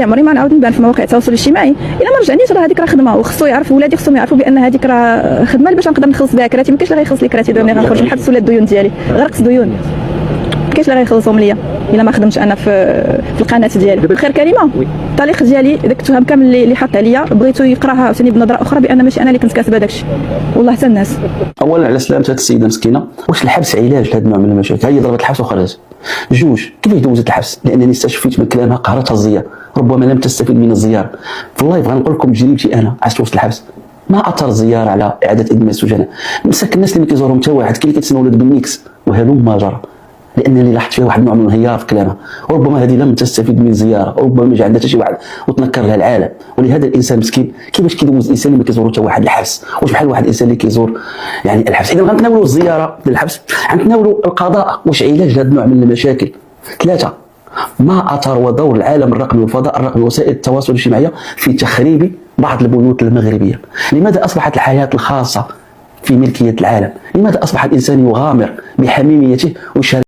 عمري ما نعاود نبان في مواقع التواصل الاجتماعي الا ما رجعنيش. راه هذيك راه خدمه، وخصو يعرف ولادي، خصهم يعرفوا بان هذيك راه خدمه باش نقدر نخلص بها كراتي. ما كاينش اللي غيخلص لي كراتي دابا ملي غنخرج نحبس ولا الديون ديالي، غرقت ديون، ما كاينش اللي غيخلصهم ليا الا ما خدمتش انا في القناه ديالي. خير كلمه الطريق ديالي داك التهم كامل اللي حط عليا بغيتو يقراها عاوتاني بنظره اخرى بان ماشي انا اللي كنت كاتبه داك الشيء، والله حتى الناس. اولا على سلامه هذه السيده مسكينه، واش الحبس علاج لهذا النوع من المشاكل؟ هي ضربت الحبس وخرجت. جوج، كيفاش دوزت الحبس؟ لانني استشفيت من كلامها قهرتها الزياره، ربما لم تستفيد من الزياره. في اللايف غنقول لكم تجربتي انا عشت وسط الحبس. ما اثر الزياره على اعاده ادماء السجناء. مساك الناس اللي ما كيزورهم حتى واحد، كاين اللي كيتسناو ولاد بالميكس وهلم ما جرى، لانني لاحظت فيها واحد النوع من الانهيار في كلامها. وربما هذه لم تستفيد من الزياره، وربما ما جا عندها حتى شي واحد وتنكر لها العالم. ولهذا الانسان مسكين كيفاش كيدوز الانسان اللي ما كيزور حتى واحد الحبس؟ واش بحال واحد الانسان اللي كيزور يعني الحبس؟ اذا غنتناولوا الزياره ديال الحبس، غنتناولوا القضاء واش علاج لهذا النوع من المشاكل. ثلاثه، ما اثر ودور العالم الرقمي والفضاء الرقمي ووسائل التواصل الاجتماعي في تخريب بعض البيوت المغربيه؟ لماذا اصبحت الحياه الخاصه في ملكيه العالم؟ لماذا اصبح الانسان يغامر بحميميته ويشارك